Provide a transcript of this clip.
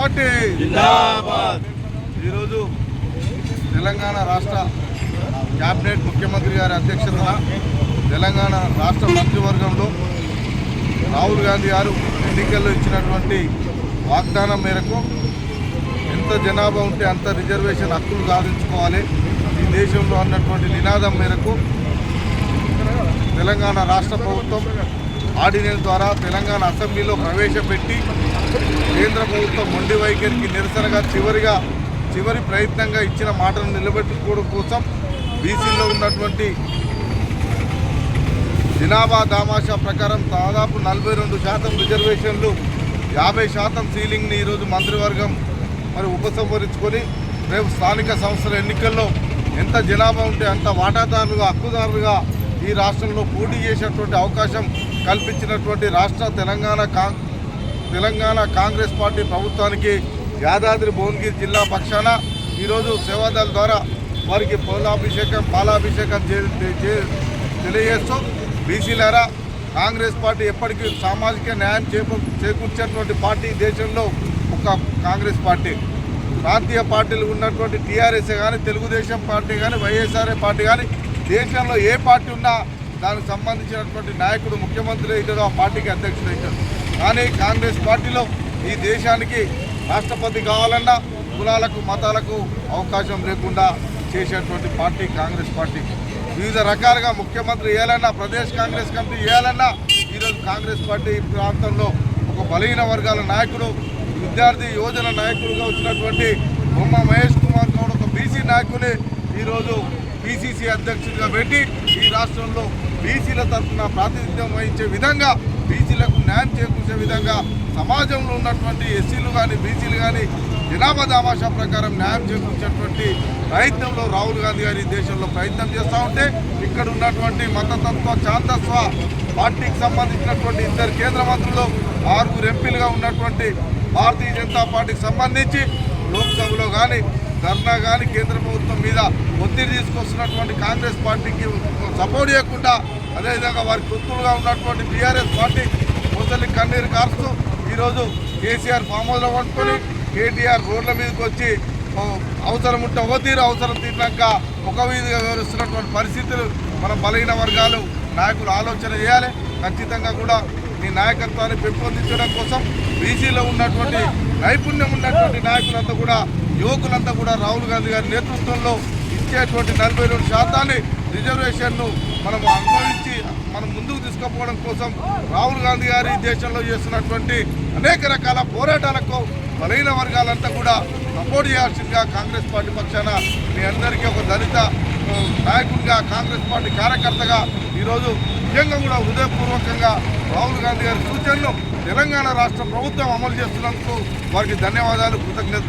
Party జిందాబాద్. ఈరోజు తెలంగాణ రాష్ట్ర cabinet ముఖ్యమంత్రి గారి అధ్యక్షతన తెలంగాణ రాష్ట్ర మంత్రివర్గంలో రాహుల్ గాంధీ గారు ఎన్నికల్లో ఇచ్చినటువంటి వాగ్దానం మేరకు ఎంత జనాభా ఉంటే అంత రిజర్వేషన్ హక్కులు సాధించుకోవాలి ఈ దేశంలో అన్నటువంటి నినాదం మేరకు తెలంగాణ రాష్ట్ర ప్రభుత్వం ఆర్డినెన్స్ ద్వారా తెలంగాణ అసెంబ్లీలో ప్రవేశపెట్టి కేంద్ర ప్రభుత్వం మొండి వైఖరికి నిరసనగా చివరి ప్రయత్నంగా ఇచ్చిన మాటను నిలబెట్టుకోవడం కోసం బీసీలో ఉన్నటువంటి జనాభా దామాషా ప్రకారం దాదాపు 42% రిజర్వేషన్లు 50% సీలింగ్ని ఈరోజు మంత్రివర్గం ఉపసంహరించుకొని రేపు స్థానిక సంస్థల ఎన్నికల్లో ఎంత జనాభా ఉంటే అంత వాటాదారులుగా హక్కుదారులుగా ఈ రాష్ట్రంలో పోటీ చేసేటువంటి అవకాశం కల్పించినటువంటి రాష్ట్ర తెలంగాణ కాంగ్రెస్ పార్టీ ప్రభుత్వానికి యాదాద్రి భువనగిరి జిల్లా పక్షాన ఈరోజు సేవాదళ ద్వారా వారికి పాలాభిషేకం తెలియజేస్తూ బీసీలారా కాంగ్రెస్ పార్టీ ఎప్పటికీ సామాజిక న్యాయం చేకూర్చేటువంటి పార్టీ దేశంలో ఒక కాంగ్రెస్ పార్టీ. ప్రాంతీయ పార్టీలు ఉన్నటువంటి టీఆర్ఎస్ కానీ తెలుగుదేశం పార్టీ కానీ వైఎస్ఆర్ పార్టీ కానీ దేశంలో ఏ పార్టీ ఉన్నా దానికి సంబంధించినటువంటి నాయకుడు ముఖ్యమంత్రి అవుతాడు, ఆ పార్టీకి అధ్యక్షుడు అవుతాడు. కానీ కాంగ్రెస్ పార్టీలో ఈ దేశానికి రాష్ట్రపతి కావాలన్నా కులాలకు మతాలకు అవకాశం లేకుండా చేసేటువంటి పార్టీ కాంగ్రెస్ పార్టీ. వివిధ రకాలుగా ముఖ్యమంత్రి వేయాలన్నా ప్రదేశ్ కాంగ్రెస్ కమిటీ వేయాలన్నా ఈరోజు కాంగ్రెస్ పార్టీ ప్రాంతంలో ఒక బలహీన వర్గాల నాయకుడు, విద్యార్థి యువజన నాయకుడుగా వచ్చినటువంటి బొమ్మ మహేష్ కుమార్ గౌడ్ ఒక బీసీ నాయకుని ఈరోజు పిసిసి అధ్యక్షుడిగా పెట్టి ఈ రాష్ట్రంలో బీసీల తరఫున ప్రాతినిధ్యం వహించే విధంగా బీసీలకు న్యాయం చేకూర్చే విధంగా సమాజంలో ఉన్నటువంటి ఎస్సీలు కానీ బీసీలు కానీ జనాభా దామాషా ప్రకారం న్యాయం చేకూర్చేటువంటి ప్రయత్నంలో రాహుల్ గాంధీ గారు ఈ దేశంలో ప్రయత్నం చేస్తూ ఉంటే ఇక్కడ ఉన్నటువంటి మతతత్వ ఛాందస్వ పార్టీకి సంబంధించినటువంటి 2 కేంద్ర మంత్రులు 6 ఎంపీలుగా ఉన్నటువంటి భారతీయ జనతా పార్టీకి సంబంధించి లోక్సభలో కానీ ధర్నా కానీ కేంద్ర ప్రభుత్వం మీద ఒత్తిడి తీసుకొస్తున్నటువంటి కాంగ్రెస్ పార్టీకి సపోర్ట్ చేయకుండా అదేవిధంగా వారి తొత్తులుగా ఉన్నటువంటి టీఆర్ఎస్ పార్టీ ముసలి కన్నీరు కారుస్తూ ఈరోజు కేసీఆర్ ఫామ్ హౌస్లో పట్టుకొని కేటీఆర్ రోడ్ల మీదకి వచ్చి అవసరం ఉంటే ఒక తీరు అవసరం తీరినాక ఒక వీధిగా వివరిస్తున్నటువంటి పరిస్థితులు మన బలహీన వర్గాలు నాయకులు ఆలోచన చేయాలి. ఖచ్చితంగా కూడా మీ నాయకత్వాన్ని పెంపొందించడం కోసం బీసీలో ఉన్నటువంటి నైపుణ్యం ఉన్నటువంటి నాయకులంతా కూడా యువకులంతా కూడా రాహుల్ గాంధీ గారి నేతృత్వంలో ఇచ్చేటువంటి 42% రిజర్వేషన్ను మనం అనుభవించి మనం ముందుకు తీసుకుపోవడం కోసం రాహుల్ గాంధీ గారి దేశంలో చేస్తున్నటువంటి అనేక రకాల పోరాటాలకు బలహీన వర్గాలంతా కూడా సపోర్ట్ చేయాల్సిందిగా కాంగ్రెస్ పార్టీ పక్షాన మీ అందరికీ ఒక దళిత నాయకుడిగా కాంగ్రెస్ పార్టీ కార్యకర్తగా ఈరోజు నిజంగా కూడా హృదయపూర్వకంగా రాహుల్ గాంధీ గారి సూచనలు తెలంగాణ రాష్ట్ర ప్రభుత్వం అమలు చేస్తున్నందుకు వారికి ధన్యవాదాలు, కృతజ్ఞతలు.